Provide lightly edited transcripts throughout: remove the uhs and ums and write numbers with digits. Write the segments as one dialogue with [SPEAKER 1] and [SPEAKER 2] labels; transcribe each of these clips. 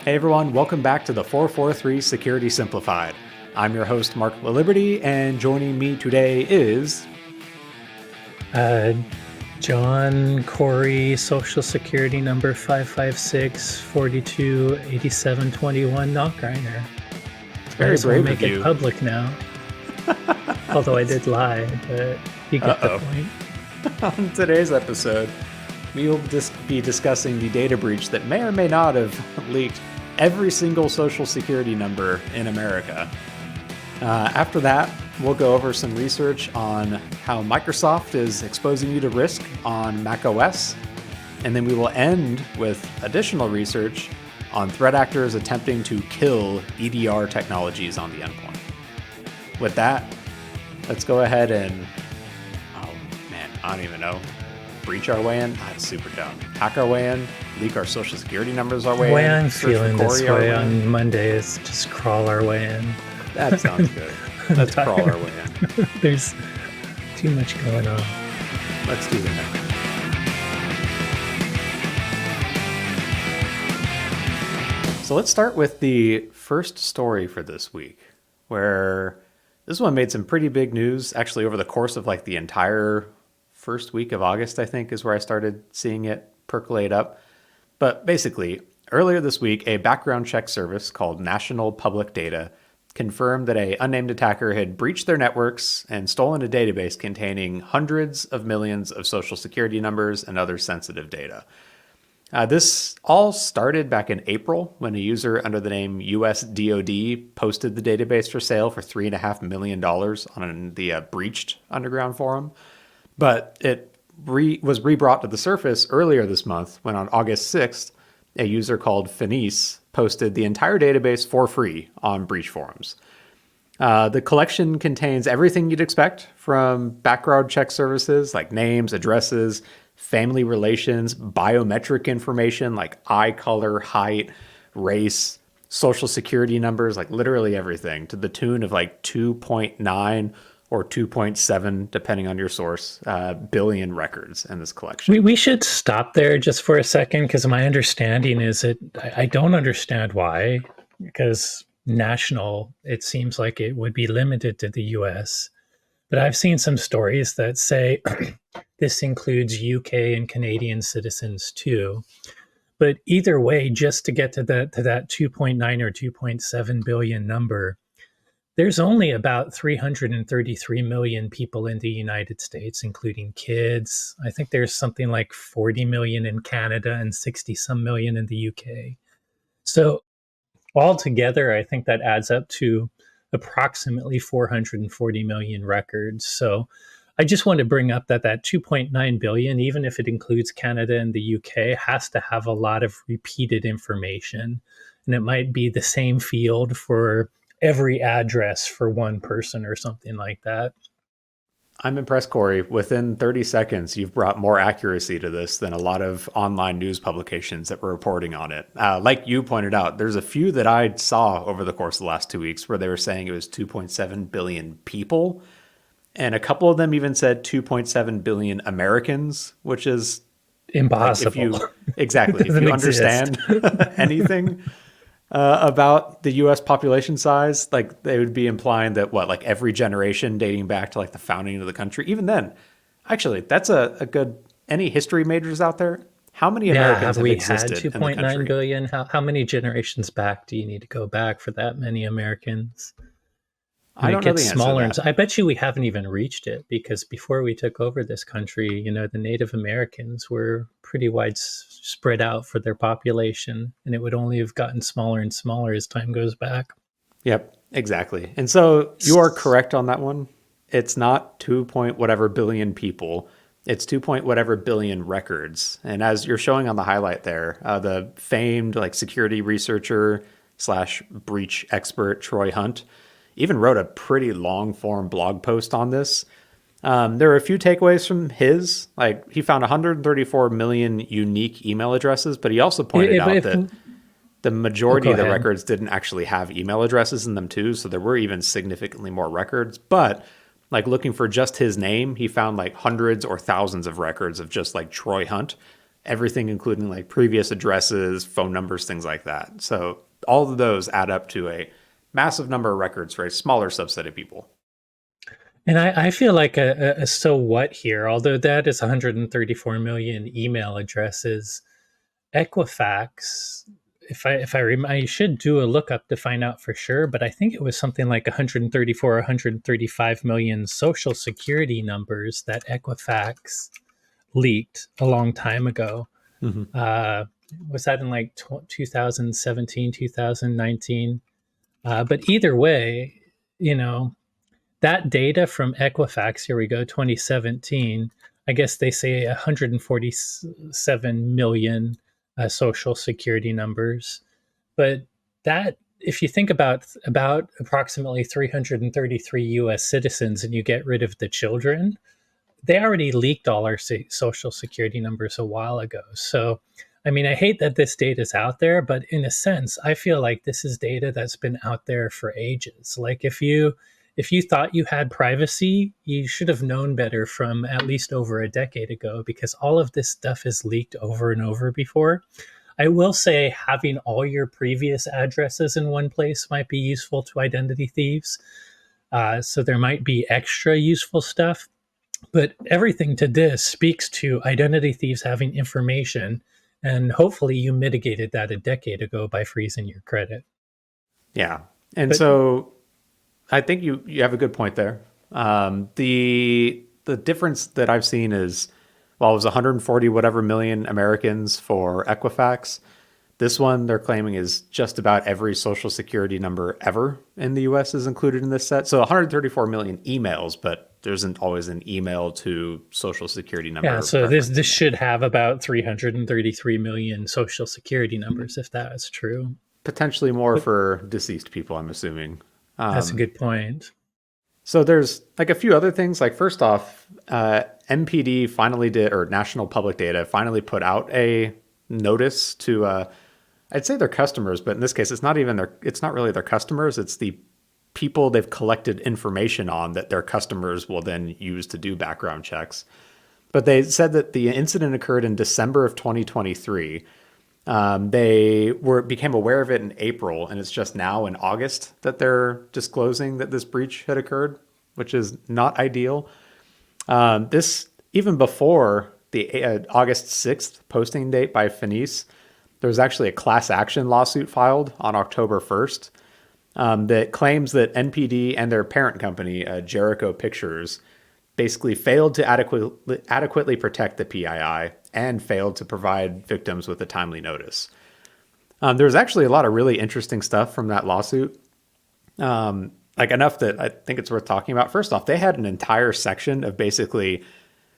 [SPEAKER 1] Hey everyone, welcome back to the 443 Security Simplified. I'm your host, Mark Liberty, and joining me today is...
[SPEAKER 2] John Corey, Social Security number 556-428721, Knockreiner.
[SPEAKER 1] Very brave
[SPEAKER 2] make
[SPEAKER 1] of you.
[SPEAKER 2] it public now. Although I did lie, but you get the point.
[SPEAKER 1] On today's episode, we will be discussing the data breach that may or may not have leaked every single social security number in America. After that, we'll go over some research on how Microsoft is exposing you to risk on macOS. And then we will end with additional research on threat actors attempting to kill EDR technologies on the endpoint. With that, let's go ahead and, I don't even know, breach our way in? That's super dumb. Hack our way in, leak our social security numbers our way in.
[SPEAKER 2] The way I'm feeling this way on Monday is just crawl our way in.
[SPEAKER 1] That sounds good. Let's crawl our way in.
[SPEAKER 2] There's too much going on.
[SPEAKER 1] Let's do that. So let's start with the first story for this week, where this one made some pretty big news, actually over the course of like the entire first week of August, I think, is where I started seeing it percolate up. But basically, earlier this week, a background check service called National Public Data confirmed that an unnamed attacker had breached their networks and stolen a database containing hundreds of millions of social security numbers and other sensitive data. This all started back in April when a user under the name US DoD posted the database for sale for $3.5 million on the breached underground forum. But it was re-brought to the surface earlier this month when on August 6th, a user called Fenice posted the entire database for free on breach forums. The collection contains everything you'd expect from background check services like names, addresses, family relations, biometric information like eye color, height, race, social security numbers, like literally everything, to the tune of like 2.9 or 2.7, depending on your source, billion records in this collection.
[SPEAKER 2] We should stop there just for a second, because my understanding is that I don't understand why, because national, it seems like it would be limited to the US. But I've seen some stories that say this includes UK and Canadian citizens too. But either way, just to get to that 2.9 or 2.7 billion number, there's only about 333 million people in the United States, including kids. I think there's something like 40 million in Canada and 60-some million in the UK. So altogether, I think that adds up to approximately 440 million records. So I just want to bring up that 2.9 billion, even if it includes Canada and the UK, has to have a lot of repeated information. And it might be the same field for every address for one person or something like that.
[SPEAKER 1] I'm impressed, Corey. Within 30 seconds, you've brought more accuracy to this than a lot of online news publications that were reporting on it. Like you pointed out, there's a few that I saw over the course of the last 2 weeks where they were saying it was 2.7 billion people. And a couple of them even said 2.7 billion Americans, which is
[SPEAKER 2] impossible.
[SPEAKER 1] Like if you understand anything about the U.S. population size, like they would be implying that like every generation dating back to like the founding of the country. Even then, actually, that's a good. Any history majors out there? How many Americans have existed
[SPEAKER 2] had 2.9 billion? How many generations back do you need to go back for that many Americans?
[SPEAKER 1] I don't know the answer to that.
[SPEAKER 2] I bet you we haven't even reached it, because before we took over this country, the Native Americans were pretty spread out for their population, and it would only have gotten smaller and smaller as time goes back.
[SPEAKER 1] Yep, exactly. And so you are correct on that one. It's not 2 point whatever billion people. It's 2 point whatever billion records. And as you're showing on the highlight there, the famed like security researcher / breach expert Troy Hunt even wrote a pretty long form blog post on this. There are a few takeaways from his. Like he found 134 million unique email addresses, but he also pointed out that the majority of the records didn't actually have email addresses in them too. So there were even significantly more records. But like looking for just his name, he found like hundreds or thousands of records of just like Troy Hunt. everything including like previous addresses, phone numbers, things like that. So all of those add up to a massive number of records for a smaller subset of people.
[SPEAKER 2] And I feel like a so what here, although that is 134 million email addresses, Equifax, I should do a lookup to find out for sure, but I think it was something like 134 or 135 million social security numbers that Equifax leaked a long time ago.
[SPEAKER 1] Mm-hmm.
[SPEAKER 2] Uh, was that in like 2017, 2019? But either way, you know, that data from Equifax, here we go, 2017, I guess they say 147 million social security numbers. But that, if you think about approximately 333 US citizens and you get rid of the children, they already leaked all our social security numbers a while ago. So, I mean, I hate that this data is out there, but in a sense, I feel like this is data that's been out there for ages. Like if you thought you had privacy, you should have known better from at least over a decade ago, because all of this stuff is leaked over and over before. I will say having all your previous addresses in one place might be useful to identity thieves. So there might be extra useful stuff, but everything to this speaks to identity thieves having information, and hopefully you mitigated that a decade ago by freezing your credit.
[SPEAKER 1] Yeah. And
[SPEAKER 2] But
[SPEAKER 1] so I think you have a good point there. The difference that I've seen is, while it was 140 whatever million Americans for Equifax, this one they're claiming is just about every social security number ever in the US is included in this set. So 134 million emails, but there isn't always an email to social security
[SPEAKER 2] yeah,
[SPEAKER 1] number
[SPEAKER 2] so this
[SPEAKER 1] reference
[SPEAKER 2] this
[SPEAKER 1] in there.
[SPEAKER 2] should have about 333 million social security numbers if that is true.
[SPEAKER 1] Potentially more
[SPEAKER 2] But
[SPEAKER 1] for deceased people, I'm assuming.
[SPEAKER 2] that's a good point.
[SPEAKER 1] So there's like a few other things. Like first off, NPD finally did, or National Public Data finally put out a notice to, I'd say their customers, but in this case, it's not really their customers. It's the people they've collected information on that their customers will then use to do background checks. But they said that the incident occurred in December of 2023. They became aware of it in April, and it's just now in August that they're disclosing that this breach had occurred, which is not ideal. This even before the August 6th posting date by Finis, there was actually a class action lawsuit filed on October 1st that claims that NPD and their parent company, Jericho Pictures, basically failed to adequately protect the PII and failed to provide victims with a timely notice. There was actually a lot of really interesting stuff from that lawsuit, like enough that I think it's worth talking about. First off, they had an entire section of basically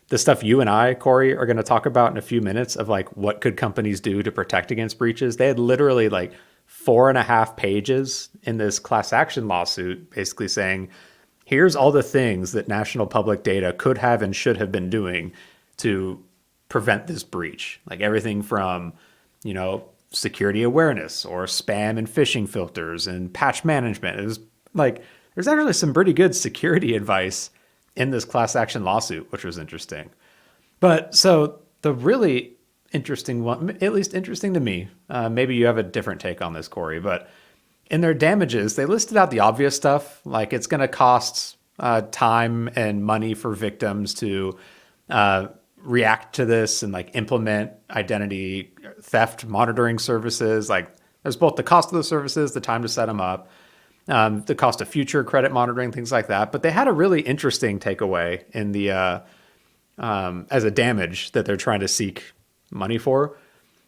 [SPEAKER 1] the stuff you and I, Corey, are going to talk about in a few minutes of like what could companies do to protect against breaches. They had literally like 4.5 pages in this class action lawsuit basically saying, here's all the things that National Public Data could have and should have been doing to prevent this breach. Like everything from, security awareness or spam and phishing filters and patch management. It was like, there's actually some pretty good security advice in this class action lawsuit, which was interesting. But so the really interesting one, at least interesting to me, maybe you have a different take on this, Corey, but in their damages, they listed out the obvious stuff, like it's going to cost time and money for victims to react to this and like implement identity theft monitoring services. Like there's both the cost of the services, the time to set them up, the cost of future credit monitoring, things like that. But they had a really interesting takeaway in the as a damage that they're trying to seek money for.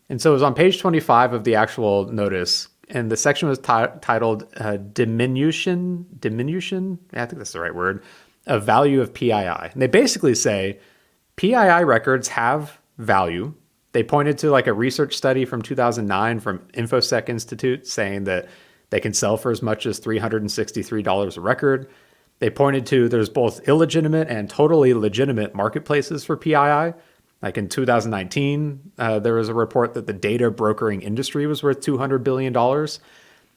[SPEAKER 1] And so it was on page 25 of the actual notice. And the section was titled diminution, I think that's the right word, of value of PII. And they basically say PII records have value. They pointed to like a research study from 2009 from InfoSec Institute saying that they can sell for as much as $363 a record. They pointed to there's both illegitimate and totally legitimate marketplaces for PII. Like in 2019, there was a report that the data brokering industry was worth $200 billion.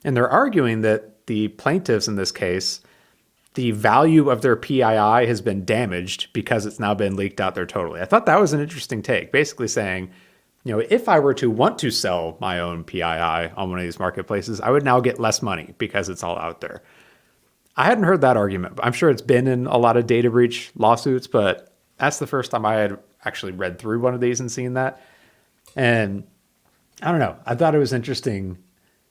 [SPEAKER 1] And they're arguing that the plaintiffs in this case, the value of their PII has been damaged because it's now been leaked out there totally. I thought that was an interesting take, basically saying if I were to want to sell my own PII on one of these marketplaces, I would now get less money because it's all out there. I hadn't heard that argument. I'm sure it's been in a lot of data breach lawsuits, but that's the first time I had actually read through one of these and seen that. And I don't know. I thought it was interesting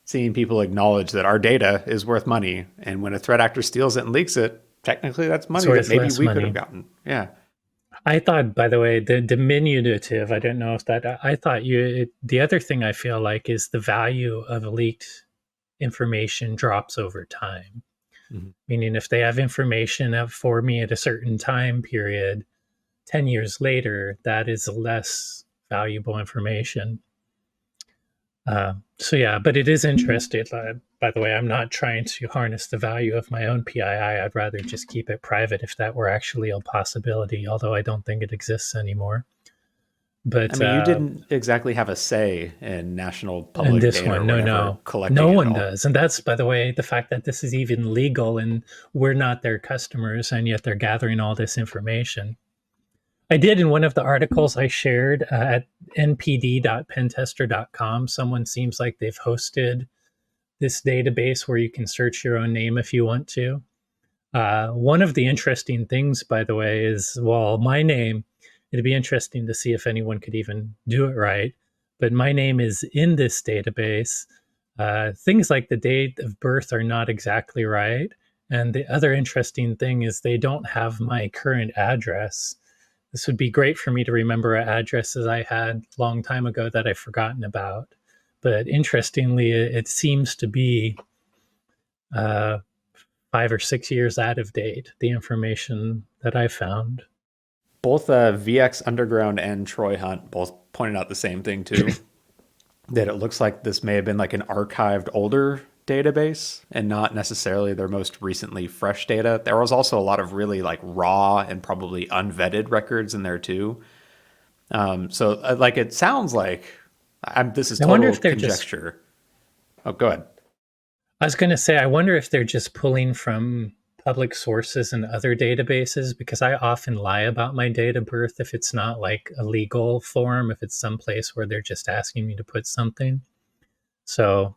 [SPEAKER 1] seeing people acknowledge that our data is worth money. And when a threat actor steals it and leaks it, technically that's money that maybe we could have gotten. Yeah.
[SPEAKER 2] I thought, by the way, the diminutive, I don't know if that, I thought the other thing I feel like is the value of leaked information drops over time.
[SPEAKER 1] Mm-hmm.
[SPEAKER 2] Meaning, if they have information for me at a certain time period, 10 years later, that is less valuable information. So yeah, but it is interesting. By the way, I'm not trying to harness the value of my own PII. I'd rather just keep it private if that were actually a possibility, although I don't think it exists anymore. But
[SPEAKER 1] I mean, you didn't exactly have a say in national
[SPEAKER 2] and
[SPEAKER 1] public
[SPEAKER 2] this
[SPEAKER 1] data or
[SPEAKER 2] one,
[SPEAKER 1] whatever collecting
[SPEAKER 2] no
[SPEAKER 1] it
[SPEAKER 2] one
[SPEAKER 1] all.
[SPEAKER 2] does. And that's, by the way, the fact that this is even legal and we're not their customers, and yet they're gathering all this information. I did in one of the articles I shared at npd.pentester.com. Someone seems like they've hosted this database where you can search your own name if you want to. One of the interesting things, by the way, is, well, my name, it'd be interesting to see if anyone could even do it right. But my name is in this database. Things like the date of birth are not exactly right. And the other interesting thing is they don't have my current address. This would be great for me to remember addresses I had a long time ago that I've forgotten about. But interestingly, it seems to be uh, 5 or 6 years out of date, the information that I found.
[SPEAKER 1] Both VX Underground and Troy Hunt both pointed out the same thing too, that it looks like this may have been like an archived older database and not necessarily their most recently fresh data. There was also a lot of really like raw and probably unvetted records in there too. So like it sounds like this is
[SPEAKER 2] I wonder
[SPEAKER 1] total
[SPEAKER 2] if they're just,
[SPEAKER 1] conjecture. Oh, go ahead.
[SPEAKER 2] I was going to say, I wonder if they're just pulling from public sources and other databases, because I often lie about my date of birth if it's not like a legal form, if it's someplace where they're just asking me to put something. So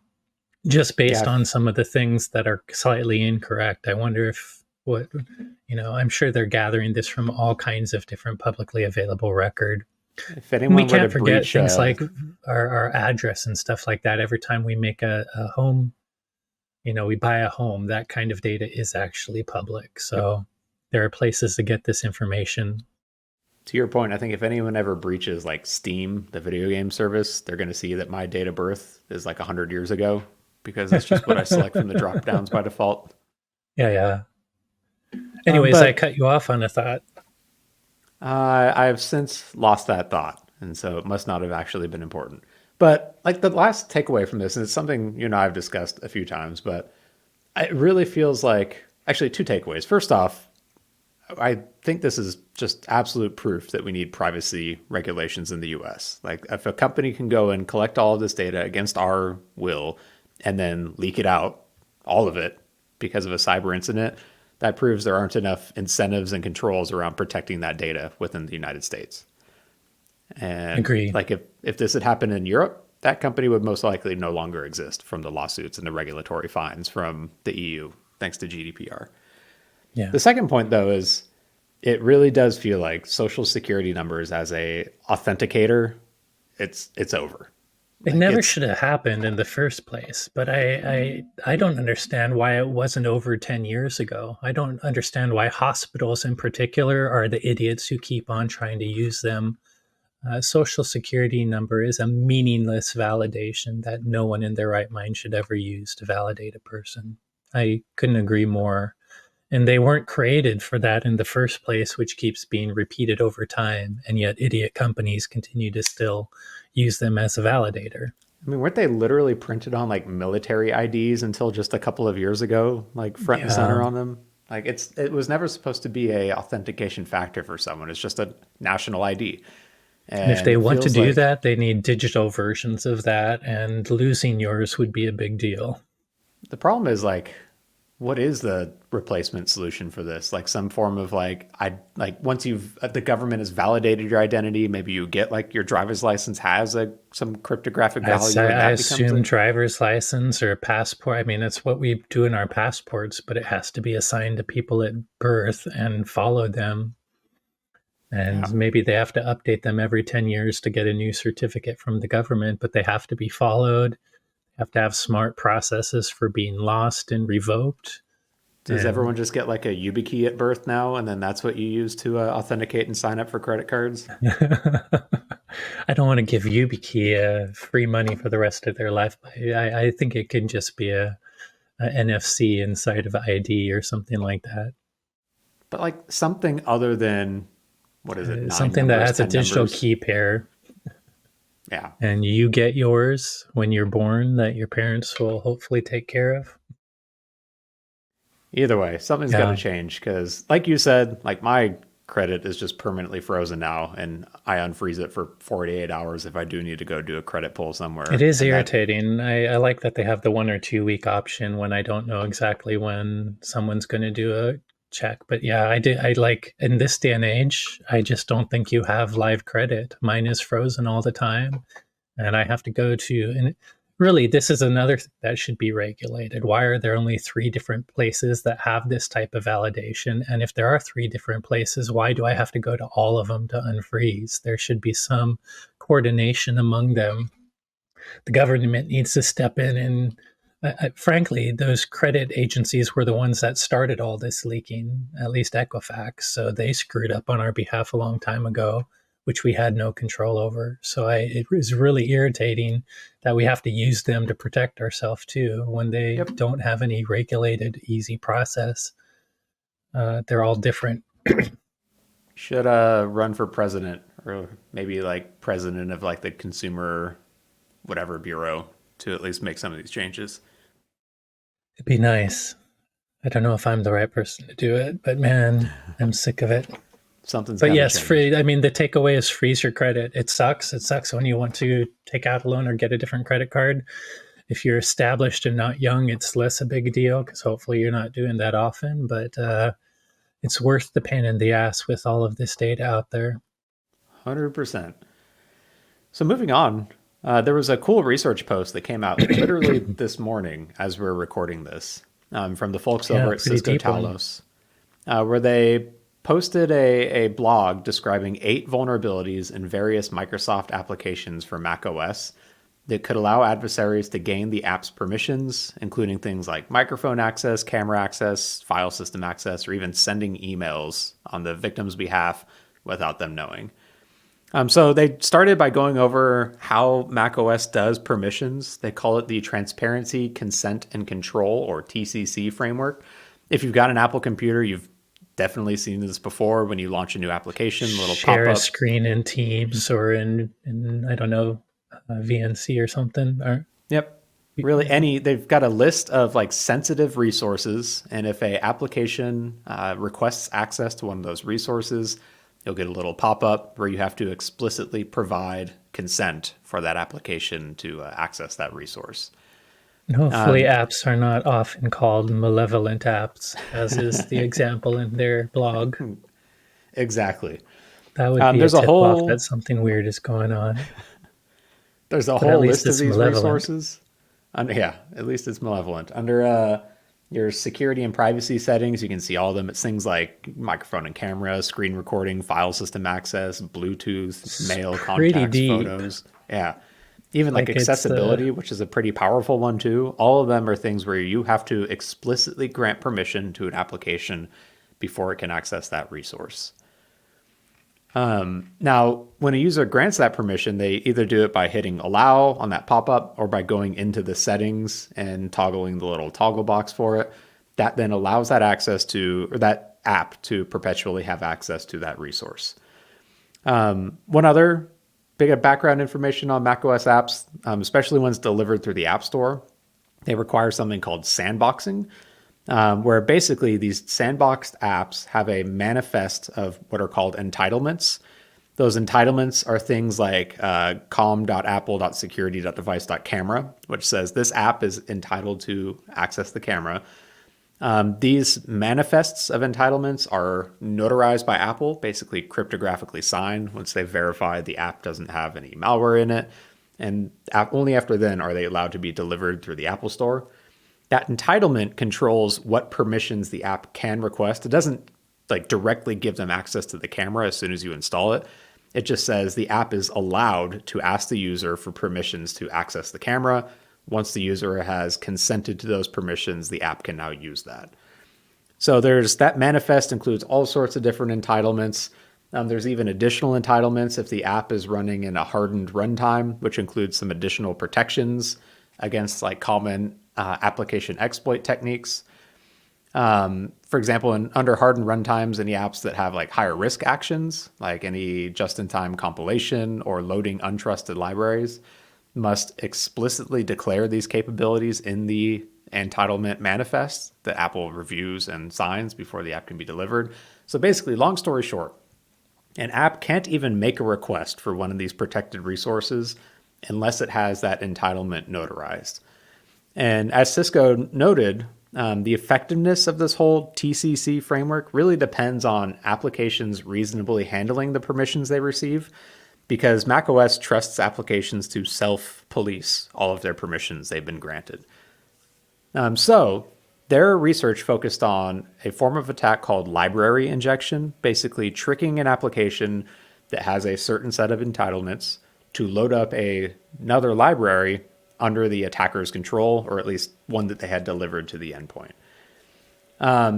[SPEAKER 2] just based
[SPEAKER 1] Yeah,
[SPEAKER 2] on some of the things that are slightly incorrect, I wonder if I'm sure they're gathering this from all kinds of different publicly available record.
[SPEAKER 1] if
[SPEAKER 2] And we
[SPEAKER 1] anyone were to
[SPEAKER 2] can't forget
[SPEAKER 1] breach
[SPEAKER 2] things like our address and stuff like that. Every time we make a home, we buy a home, that kind of data is actually public.
[SPEAKER 1] yep.
[SPEAKER 2] So there are places to get this information.
[SPEAKER 1] To your point, I think if anyone ever breaches like Steam, the video game service, they're going to see that my date of birth is like 100 years ago because that's just what I select from the drop downs by default.
[SPEAKER 2] Yeah. Anyways, I cut you off on a thought.
[SPEAKER 1] I have since lost that thought, and so it must not have actually been important. But like the last takeaway from this, and it's something you and I have discussed a few times, but it really feels like actually two takeaways. First off, I think this is just absolute proof that we need privacy regulations in the US. Like if a company can go and collect all of this data against our will and then leak it out, all of it, because of a cyber incident, that proves there aren't enough incentives and controls around protecting that data within the United States. And
[SPEAKER 2] Agree.
[SPEAKER 1] like if this had happened in Europe, that company would most likely no longer exist from the lawsuits and the regulatory fines from the EU, thanks to GDPR.
[SPEAKER 2] Yeah.
[SPEAKER 1] The second point, though, is it really does feel like social security numbers as a authenticator, it's over.
[SPEAKER 2] It
[SPEAKER 1] Like
[SPEAKER 2] never
[SPEAKER 1] it's
[SPEAKER 2] should have happened in the first place, but I don't understand why it wasn't over 10 years ago. I don't understand why hospitals in particular are the idiots who keep on trying to use them. Social security number is a meaningless validation that no one in their right mind should ever use to validate a person. I couldn't agree more. And they weren't created for that in the first place, which keeps being repeated over time. And yet idiot companies continue to still use them as a validator.
[SPEAKER 1] I mean, weren't they literally printed on like military IDs until just a couple of years ago, like front and
[SPEAKER 2] Yeah.
[SPEAKER 1] center on them? Like it was never supposed to be a authentication factor for someone. It's just a national ID.
[SPEAKER 2] And if
[SPEAKER 1] And
[SPEAKER 2] they
[SPEAKER 1] it
[SPEAKER 2] want to
[SPEAKER 1] feels
[SPEAKER 2] do
[SPEAKER 1] like
[SPEAKER 2] that, they need digital versions of that. And losing yours would be a big deal.
[SPEAKER 1] the problem is like what is the replacement solution for this? Like some form of once you've the government has validated your identity, maybe you get like your driver's license has some cryptographic value, and
[SPEAKER 2] I
[SPEAKER 1] that becomes
[SPEAKER 2] assume
[SPEAKER 1] it.
[SPEAKER 2] driver's license or passport. I mean, that's what we do in our passports, but it has to be assigned to people at birth and follow them. And
[SPEAKER 1] Yeah.
[SPEAKER 2] maybe they have to update them every 10 years to get a new certificate from the government, but they have to be followed. Have to have smart processes for being lost and revoked.
[SPEAKER 1] Does
[SPEAKER 2] And
[SPEAKER 1] everyone just get like a YubiKey at birth now, and then that's what you use to authenticate and sign up for credit cards?
[SPEAKER 2] I don't want to give YubiKey free money for the rest of their life. I think it can just be a NFC inside of ID or something like that.
[SPEAKER 1] But like something other than what is it, nine
[SPEAKER 2] Something that
[SPEAKER 1] numbers,
[SPEAKER 2] has a
[SPEAKER 1] 10
[SPEAKER 2] digital
[SPEAKER 1] numbers?
[SPEAKER 2] key pair,
[SPEAKER 1] Yeah.
[SPEAKER 2] and you get yours when you're born that your parents will hopefully take care of.
[SPEAKER 1] Either way, something's got to
[SPEAKER 2] Yeah,
[SPEAKER 1] change because, like you said, like my credit is just permanently frozen now, and I unfreeze it for 48 hours if I do need to go do a credit pull
[SPEAKER 2] it
[SPEAKER 1] somewhere.
[SPEAKER 2] is
[SPEAKER 1] And that,
[SPEAKER 2] irritating. I like that they have the 1 or 2 week option when I don't know exactly when someone's going to do a check. But yeah, I did. I like in this day and age, I just don't think you have live credit. Mine is frozen all the time, and I have to go to. And really, this is another that should be regulated. Why are there only 3 different places that have this type of validation? And if there are 3 different places, why do I have to go to all of them to unfreeze? There should be some coordination among them. The government needs to step in and frankly, those credit agencies were the ones that started all this leaking, at least Equifax. So they screwed up on our behalf a long time ago, which we had no control over. So it was really irritating that we have to use them to protect ourselves too when they
[SPEAKER 1] yep,
[SPEAKER 2] don't have any regulated, easy process. They're all different.
[SPEAKER 1] should run for president or maybe like president of like the consumer whatever bureau to at least make some of these changes.
[SPEAKER 2] It'd be nice. I don't know if I'm the right person to do it, but man, I'm sick of it.
[SPEAKER 1] Something's
[SPEAKER 2] But
[SPEAKER 1] got to
[SPEAKER 2] yes,
[SPEAKER 1] change.
[SPEAKER 2] free. I mean, the takeaway is freeze your credit. It sucks. It sucks when you want to take out a loan or get a different credit card. If you're established and not young, it's less a big deal because hopefully you're not doing that often. But it's worth the pain in the ass with all of this data out there.
[SPEAKER 1] 100%. So moving on, there was a cool research post that came out literally this morning as we're recording this from the folks
[SPEAKER 2] Yeah,
[SPEAKER 1] over at
[SPEAKER 2] pretty
[SPEAKER 1] Cisco
[SPEAKER 2] deep one.
[SPEAKER 1] Talos, where they posted a blog describing 8 vulnerabilities in various Microsoft applications for macOS that could allow adversaries to gain the app's permissions, including things like microphone access, camera access, file system access, or even sending emails on the victim's behalf without them knowing. So they started by going over how macOS does permissions. They call it the Transparency, Consent, and Control, or TCC framework. If you've got an Apple computer, you've definitely seen this before when you launch a new application, a little
[SPEAKER 2] Share a
[SPEAKER 1] pop-up.
[SPEAKER 2] screen in Teams or in I don't know, VNC or something. Or
[SPEAKER 1] Yep. Really, they've got a list of like sensitive resources. And if a application requests access to one of those resources, you'll get a little pop-up where you have to explicitly provide consent for that application to access that resource.
[SPEAKER 2] and hopefully, apps are not often called malevolent apps, as is the example in their blog.
[SPEAKER 1] Exactly.
[SPEAKER 2] That would be a
[SPEAKER 1] There's a
[SPEAKER 2] tip off that
[SPEAKER 1] whole
[SPEAKER 2] something weird is going on,
[SPEAKER 1] there's a
[SPEAKER 2] but at
[SPEAKER 1] whole
[SPEAKER 2] least
[SPEAKER 1] list of
[SPEAKER 2] it's
[SPEAKER 1] these
[SPEAKER 2] malevolent.
[SPEAKER 1] resources. Yeah, at least it's malevolent. Under your security and privacy settings, you can see all of them. It's things like microphone and camera, screen recording, file system access, Bluetooth,
[SPEAKER 2] It's
[SPEAKER 1] mail,
[SPEAKER 2] pretty
[SPEAKER 1] contacts,
[SPEAKER 2] deep.
[SPEAKER 1] photos. Yeah. Even like
[SPEAKER 2] Like it's
[SPEAKER 1] accessibility, which is a pretty powerful one too. All of them are things where you have to explicitly grant permission to an application before it can access that resource. Now, when a user grants that permission, they either do it by hitting allow on that pop-up or by going into the settings and toggling the little toggle box for it. That then allows that access to, or that app to perpetually have access to that resource. One other bit of background information on macOS apps, especially ones delivered through the App Store, they require something called sandboxing, where basically these sandboxed apps have a manifest of what are called entitlements. Those entitlements are things like com.apple.security.device.camera, which says this app is entitled to access the camera. These manifests of entitlements are notarized by Apple, basically cryptographically signed once they've verified the app doesn't have any malware in it. And only after then are they allowed to be delivered through the Apple Store. That entitlement controls what permissions the app can request. It doesn't like directly give them access to the camera as soon as you install it. It just says the app is allowed to ask the user for permissions to access the camera. Once the user has consented to those permissions, the app can now use that. So there's that manifest includes all sorts of different entitlements. There's even additional entitlements if the app is running in a hardened runtime, which includes some additional protections against like common application exploit techniques. For example, under hardened runtimes, any apps that have like higher risk actions, like any just-in-time compilation or loading untrusted libraries, must explicitly declare these capabilities in the entitlement manifest that Apple reviews and signs before the app can be delivered. So basically, long story short, an app can't even make a request for one of these protected resources unless it has that entitlement notarized. And as Cisco noted, the effectiveness of this whole TCC framework really depends on applications reasonably handling the permissions they receive, because macOS trusts applications to self-police all of their permissions they've been granted. So their research focused on a form of attack called library injection, basically tricking an application that has a certain set of entitlements to load up another library under the attacker's control, or at least one that they had delivered to the endpoint.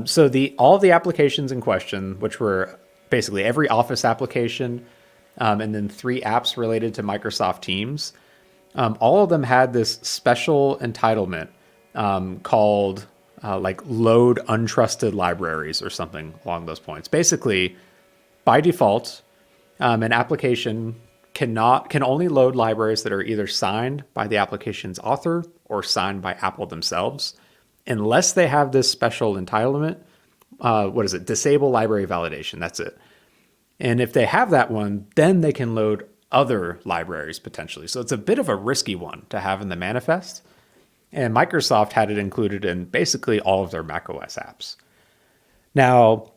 [SPEAKER 1] So all of the applications in question, which were basically every Office application, and then 3 apps related to Microsoft Teams, all of them had this special entitlement called like load untrusted libraries or something along those points. Basically, by default, an application can only load libraries that are either signed by the application's author or signed by Apple themselves, unless they have this special entitlement. Disable library validation. That's it. And if they have that one, then they can load other libraries potentially. So it's a bit of a risky one to have in the manifest. And Microsoft had it included in basically all of their macOS apps. Now,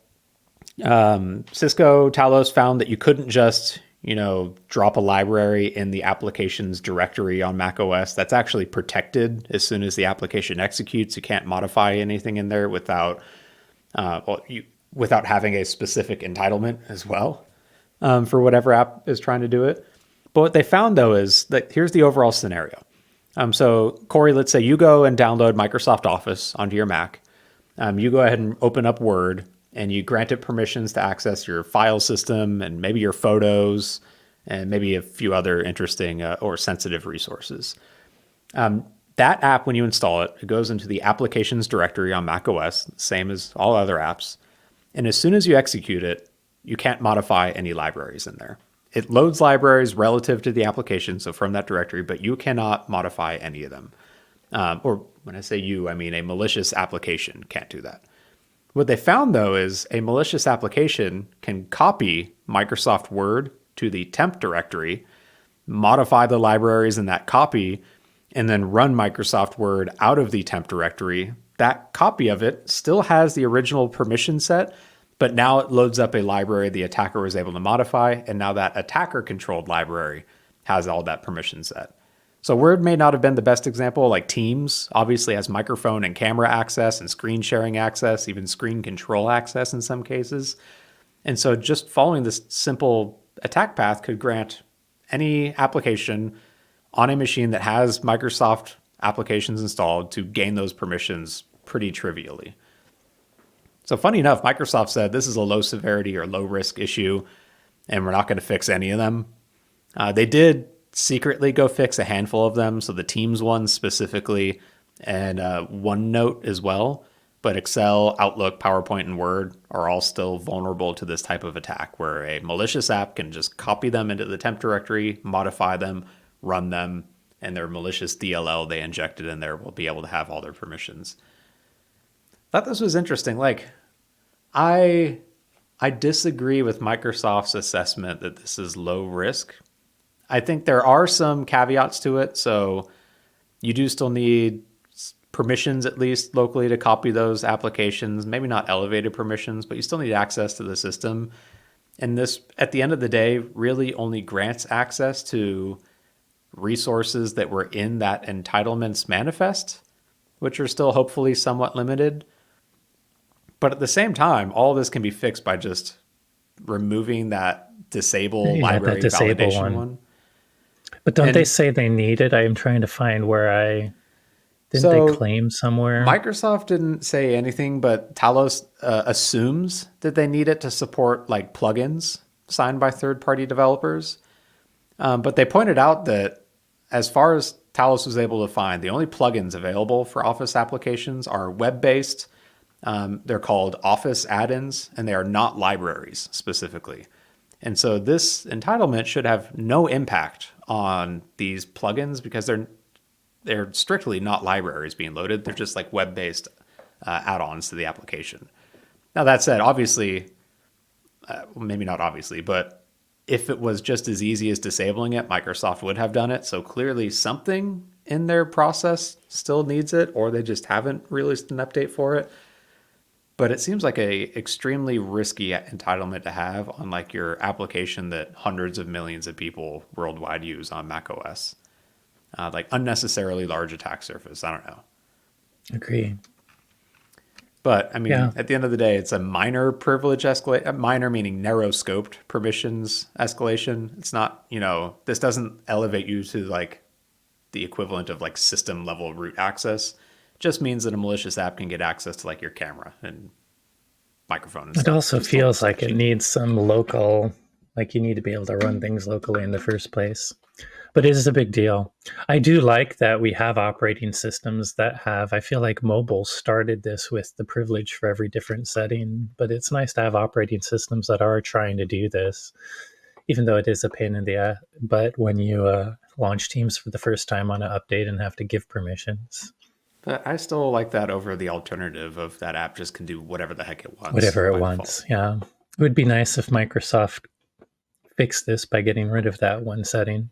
[SPEAKER 1] Cisco TALOS found that you couldn't just, drop a library in the application's directory on macOS. That's actually protected as soon as the application executes. You can't modify anything in there without having a specific entitlement as well for whatever app is trying to do it. But what they found, though, is that here's the overall scenario. So, Corey, let's say you go and download Microsoft Office onto your Mac. You go ahead and open up Word, and you grant it permissions to access your file system and maybe your photos and maybe a few other interesting or sensitive resources. That app, when you install it, it goes into the applications directory on macOS, same as all other apps. And as soon as you execute it, you can't modify any libraries in there. It loads libraries relative to the application, so from that directory, but you cannot modify any of them. Or when I say you, I mean a malicious application can't do that. What they found, though, is a malicious application can copy Microsoft Word to the temp directory, modify the libraries in that copy, and then run Microsoft Word out of the temp directory. That copy of it still has the original permission set, but now it loads up a library the attacker was able to modify, and now that attacker-controlled library has all that permission set. So Word may not have been the best example, like Teams obviously has microphone and camera access and screen sharing access, even screen control access in some cases. And so just following this simple attack path could grant any application on a machine that has Microsoft applications installed to gain those permissions pretty trivially. So funny enough, Microsoft said this is a low severity or low risk issue, and we're not going to fix any of them. They did secretly go fix a handful of them, so the Teams one specifically, and OneNote as well. But Excel, Outlook, PowerPoint, and Word are all still vulnerable to this type of attack, where a malicious app can just copy them into the temp directory, modify them, run them, and their malicious DLL they injected in there will be able to have all their permissions. Thought this was interesting. I disagree with Microsoft's assessment that this is low risk. I think there are some caveats to it. So you do still need permissions at least locally to copy those applications. Maybe not elevated permissions, but you still need access to the system. And this, at the end of the day, really only grants access to resources that were in that entitlements manifest, which are still hopefully somewhat limited. But at the same time, all this can be fixed by just removing that disable
[SPEAKER 2] Yeah, that
[SPEAKER 1] library
[SPEAKER 2] disable
[SPEAKER 1] validation
[SPEAKER 2] one.
[SPEAKER 1] one.
[SPEAKER 2] But don't they
[SPEAKER 1] And
[SPEAKER 2] say they need it? I am trying to find where I didn't they
[SPEAKER 1] so
[SPEAKER 2] claim somewhere?
[SPEAKER 1] Microsoft didn't say anything, but Talos assumes that they need it to support like plugins signed by third-party developers. But they pointed out that as far as Talos was able to find, the only plugins available for Office applications are web-based. They're called Office add-ins, and they are not libraries specifically. And so this entitlement should have no impact on these plugins because they're strictly not libraries being loaded. They're just like web-based add-ons to the application. Now that said, obviously, maybe not obviously, but if it was just as easy as disabling it, Microsoft would have done it. So clearly something in their process still needs it, or they just haven't released an update for it. But it seems like a extremely risky entitlement to have on like your application that hundreds of millions of people worldwide use on macOS. Like unnecessarily large attack surface. I don't know.
[SPEAKER 2] Agree.
[SPEAKER 1] But I mean,
[SPEAKER 2] Yeah.
[SPEAKER 1] at the end of the day, it's a minor privilege escalation, minor meaning narrow scoped permissions escalation. It's not, this doesn't elevate you to like the equivalent of like system level root access. It just means that a malicious app can get access to like your camera and microphone and
[SPEAKER 2] It
[SPEAKER 1] stuff.
[SPEAKER 2] also
[SPEAKER 1] Just a little
[SPEAKER 2] feels like it
[SPEAKER 1] sketchy.
[SPEAKER 2] needs some local, like you need to be able to run things locally in the first place. But it is a big deal. I do like that we have operating systems that have, I feel like mobile started this with the privilege for every different setting, but it's nice to have operating systems that are trying to do this, even though it is a pain in the butt when you launch Teams for the first time on an update and have to give permissions.
[SPEAKER 1] But I still like that over the alternative of that app just can do whatever the heck it wants
[SPEAKER 2] Whatever it
[SPEAKER 1] by
[SPEAKER 2] wants.
[SPEAKER 1] default.
[SPEAKER 2] Yeah. It would be nice if Microsoft fixed this by getting rid of that one setting.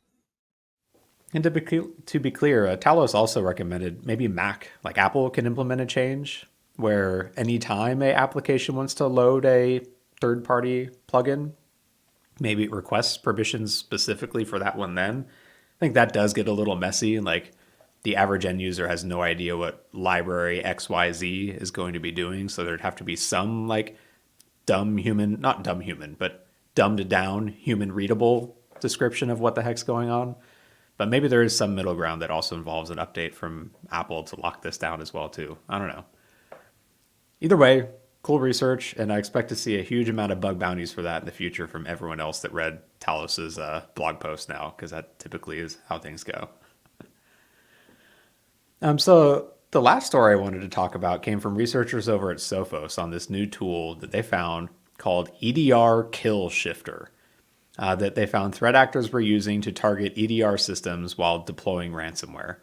[SPEAKER 1] And to be clear, Talos also recommended maybe Mac, like Apple, can implement a change where anytime a application wants to load a third-party plugin, maybe it requests permissions specifically for that one. Then I think that does get a little messy, and like the average end user has no idea what library XYZ is going to be doing, so there'd have to be some like dumb human, not dumb human, but dumbed down human readable description of what the heck's going on. But maybe there is some middle ground that also involves an update from Apple to lock this down as well too. I don't know. Either way, cool research, and I expect to see a huge amount of bug bounties for that in the future from everyone else that read Talos's blog post now, because that typically is how things go. So the last story I wanted to talk about came from researchers over at Sophos on this new tool that they found called EDR Kill Shifter. That they found threat actors were using to target EDR systems while deploying ransomware.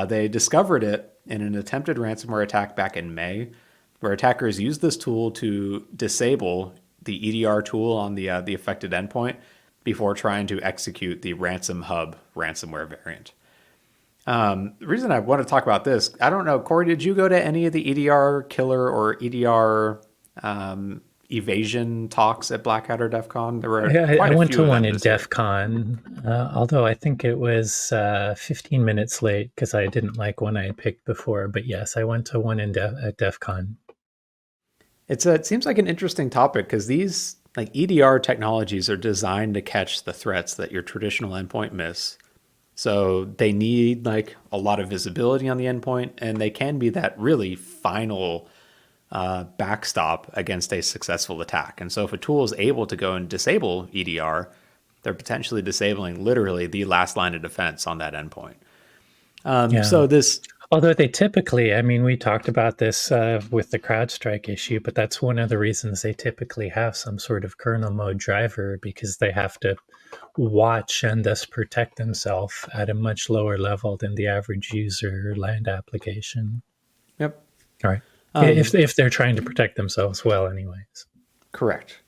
[SPEAKER 1] They discovered it in an attempted ransomware attack back in May, where attackers used this tool to disable the EDR tool on the affected endpoint before trying to execute the Ransom Hub ransomware variant. The reason I want to talk about this, I don't know, Corey, did you go to any of the EDR killer or EDR evasion talks at Black Hat or DEF CON? There were
[SPEAKER 2] I
[SPEAKER 1] quite a
[SPEAKER 2] went
[SPEAKER 1] few
[SPEAKER 2] to
[SPEAKER 1] of
[SPEAKER 2] one
[SPEAKER 1] them
[SPEAKER 2] at
[SPEAKER 1] this year.
[SPEAKER 2] DEF CON, although I think it was 15 minutes late because I didn't like one I had picked before. But yes, I went to one at DEF CON.
[SPEAKER 1] It seems like an interesting topic because these like EDR technologies are designed to catch the threats that your traditional endpoint miss. So they need like a lot of visibility on the endpoint, and they can be that really final backstop against a successful attack. And so if a tool is able to go and disable EDR, they're potentially disabling literally the last line of defense on that endpoint.
[SPEAKER 2] Yeah.
[SPEAKER 1] So this,
[SPEAKER 2] Although they typically, I mean, we talked about this with the CrowdStrike issue, but that's one of the reasons they typically have some sort of kernel mode driver because they have to watch and thus protect themselves at a much lower level than the average user land application.
[SPEAKER 1] yep,
[SPEAKER 2] All right. If they're trying to protect themselves well, anyways.
[SPEAKER 1] correct.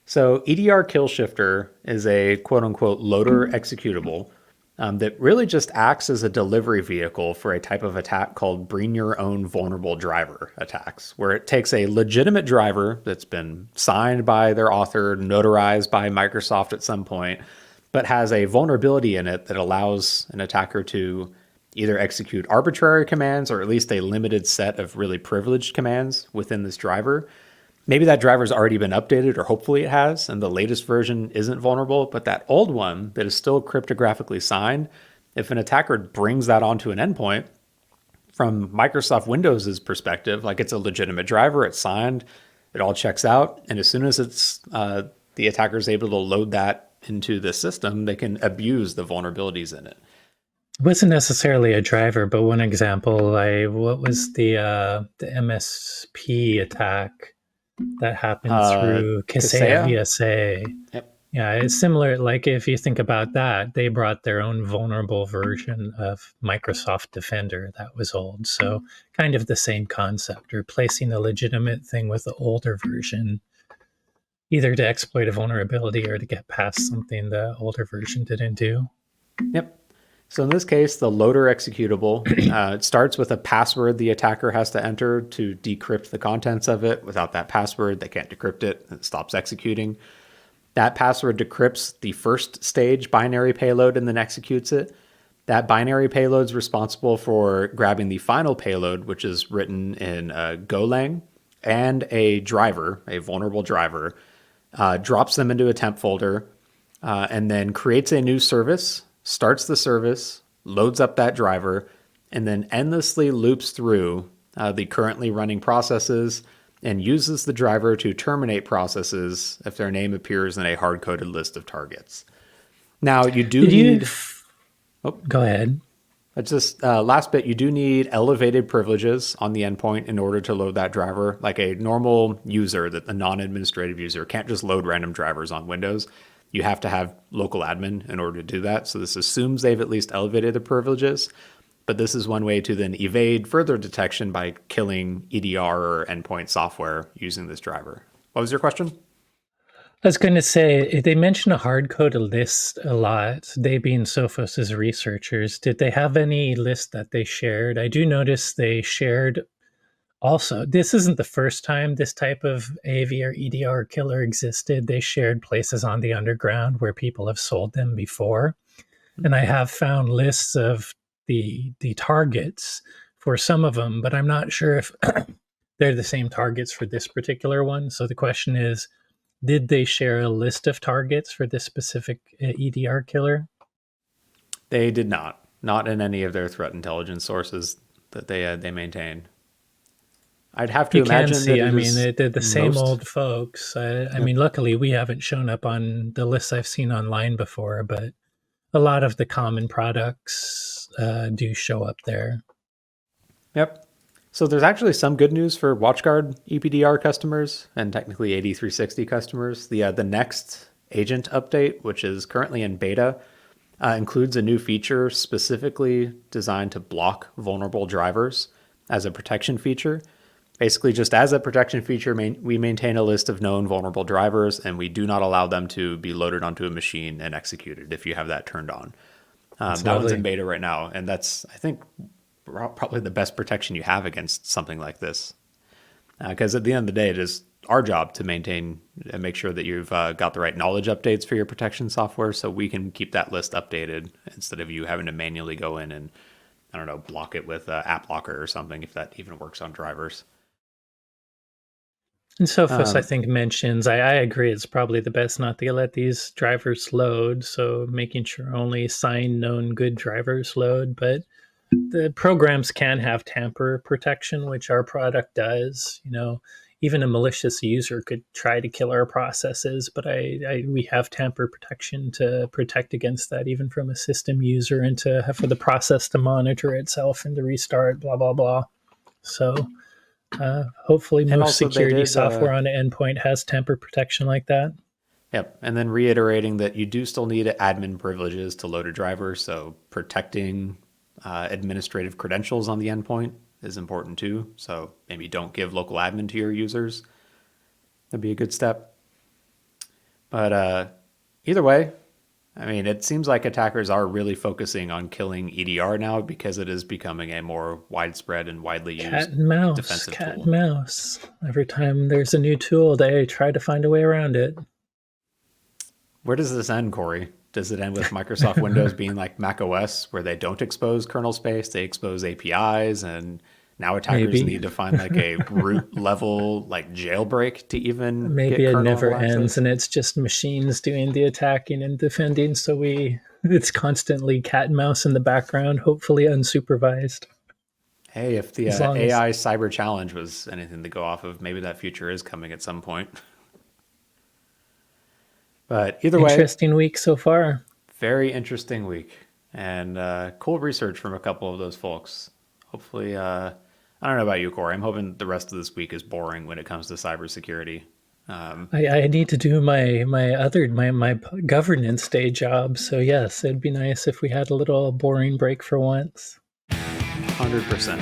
[SPEAKER 1] So EDR Kill Shifter is a quote unquote loader executable that really just acts as a delivery vehicle for a type of attack called bring your own vulnerable driver attacks, where it takes a legitimate driver that's been signed by their author, notarized by Microsoft at some point, but has a vulnerability in it that allows an attacker to either execute arbitrary commands or at least a limited set of really privileged commands within this driver. Maybe that driver's already been updated, or hopefully it has, and the latest version isn't vulnerable, but that old one that is still cryptographically signed, if an attacker brings that onto an endpoint, from Microsoft Windows' perspective, like it's a legitimate driver, it's signed, it all checks out, and as soon as the attacker is able to load that into the system, they can abuse the vulnerabilities in it.
[SPEAKER 2] It wasn't necessarily a driver, but one example, what was the MSP attack that happened through Kaseya
[SPEAKER 1] Kaseya?
[SPEAKER 2] VSA?
[SPEAKER 1] Yep.
[SPEAKER 2] Yeah, it's similar. Like if you think about that, they brought their own vulnerable version of Microsoft Defender that was old. So kind of the same concept, replacing a legitimate thing with the older version, either to exploit a vulnerability or to get past something the older version didn't do.
[SPEAKER 1] Yep. So in this case, the loader executable, it starts with a password the attacker has to enter to decrypt the contents of it. Without that password, they can't decrypt it. It stops executing. That password decrypts the first stage binary payload and then executes it. That binary payload is responsible for grabbing the final payload, which is written in Golang, and a driver, a vulnerable driver, drops them into a temp folder, and then creates a new service, starts the service, loads up that driver, and then endlessly loops through the currently running processes and uses the driver to terminate processes if their name appears in a hard-coded list of targets. Now, you do
[SPEAKER 2] Did you
[SPEAKER 1] need, oh,
[SPEAKER 2] go ahead?
[SPEAKER 1] just last bit, you do need elevated privileges on the endpoint in order to load that driver. Like a normal user, that the non-administrative user can't just load random drivers on Windows. You have to have local admin in order to do that. So this assumes they've at least elevated the privileges. But this is one way to then evade further detection by killing EDR or endpoint software using this driver. What was your question?
[SPEAKER 2] I was going to say, they mention a hard coded list a lot, they being Sophos's researchers. Did they have any list that they shared? I do notice they shared also, this isn't the first time this type of AV or EDR killer existed. They shared places on the underground where people have sold them before. And I have found lists of the targets for some of them, but I'm not sure if they're the same targets for this particular one. So the question is, did they share a list of targets for this specific EDR killer?
[SPEAKER 1] They did not in any of their threat intelligence sources that they maintain. I'd have to
[SPEAKER 2] You can
[SPEAKER 1] imagine that
[SPEAKER 2] see, I
[SPEAKER 1] it
[SPEAKER 2] mean,
[SPEAKER 1] is
[SPEAKER 2] they're the same
[SPEAKER 1] most.
[SPEAKER 2] old folks. I
[SPEAKER 1] Yep.
[SPEAKER 2] mean, luckily we haven't shown up on the lists I've seen online before, but a lot of the common products do show up there.
[SPEAKER 1] Yep. So there's actually some good news for WatchGuard EPDR customers and technically AD360 customers. The next agent update, which is currently in beta, includes a new feature specifically designed to block vulnerable drivers as a protection feature. Basically, just as a protection feature, we maintain a list of known vulnerable drivers, and we do not allow them to be loaded onto a machine and executed if you have that turned on.
[SPEAKER 2] It's
[SPEAKER 1] That one's in
[SPEAKER 2] lovely.
[SPEAKER 1] beta right now, and that's, I think, probably the best protection you have against something like this. Because at the end of the day, it is our job to maintain and make sure that you've got the right knowledge updates for your protection software, so we can keep that list updated instead of you having to manually go in and, I don't know, block it with App Locker or something, if that even works on drivers.
[SPEAKER 2] And Sophos, I
[SPEAKER 1] Um,
[SPEAKER 2] think, mentions, I agree, it's probably the best not to let these drivers load. So making sure only signed, known good drivers load. But the programs can have tamper protection, which our product does. You know, even a malicious user could try to kill our processes, but we have tamper protection to protect against that, even from a system user, and to have for the process to monitor itself and to restart, blah blah blah. So hopefully,
[SPEAKER 1] and
[SPEAKER 2] most
[SPEAKER 1] also they
[SPEAKER 2] security
[SPEAKER 1] did,
[SPEAKER 2] software on an endpoint has tamper protection like that.
[SPEAKER 1] yep. And then reiterating that you do still need admin privileges to load a driver. So protecting administrative credentials on the endpoint is important too. So maybe don't give local admin to your users. That'd be a good step. But either way, I mean, it seems like attackers are really focusing on killing EDR now because it is becoming a more widespread and widely
[SPEAKER 2] Cat
[SPEAKER 1] used
[SPEAKER 2] and mouse,
[SPEAKER 1] defensive
[SPEAKER 2] cat and
[SPEAKER 1] tool.
[SPEAKER 2] mouse. Every time there's a new tool, they try to find a way around it.
[SPEAKER 1] Where does this end, Corey? Does it end with Microsoft Windows being like macOS, where they don't expose kernel space, they expose APIs, and now attackers
[SPEAKER 2] Maybe.
[SPEAKER 1] need to find like a root level like jailbreak to even
[SPEAKER 2] Maybe
[SPEAKER 1] get
[SPEAKER 2] it
[SPEAKER 1] kernel
[SPEAKER 2] never
[SPEAKER 1] level
[SPEAKER 2] ends
[SPEAKER 1] access?
[SPEAKER 2] and it's just machines doing the attacking and defending, so we it's constantly cat and mouse in the background, hopefully unsupervised.
[SPEAKER 1] Hey, if the
[SPEAKER 2] As long as
[SPEAKER 1] AI cyber challenge was anything to go off of, maybe that future is coming at some point. But either way,
[SPEAKER 2] interesting week so far.
[SPEAKER 1] very interesting week and cool research from a couple of those folks. Hopefully, I don't know about you, Corey. I'm hoping the rest of this week is boring when it comes to cybersecurity.
[SPEAKER 2] I need to do my governance day job. So yes, it'd be nice if we had a little boring break for once.
[SPEAKER 1] 100%.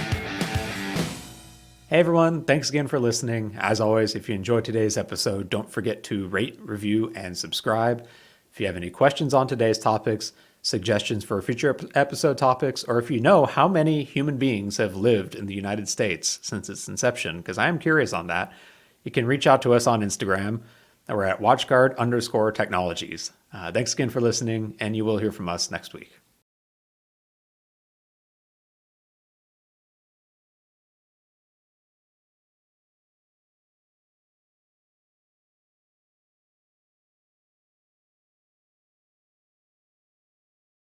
[SPEAKER 1] Hey everyone, thanks again for listening. As always, if you enjoyed today's episode, don't forget to rate, review, and subscribe. If you have any questions on today's topics, suggestions for future episode topics, or if you know how many human beings have lived in the United States since its inception, because I am curious on that, you can reach out to us on Instagram. We're at watchguard_technologies. Thanks again for listening, and you will hear from us next week.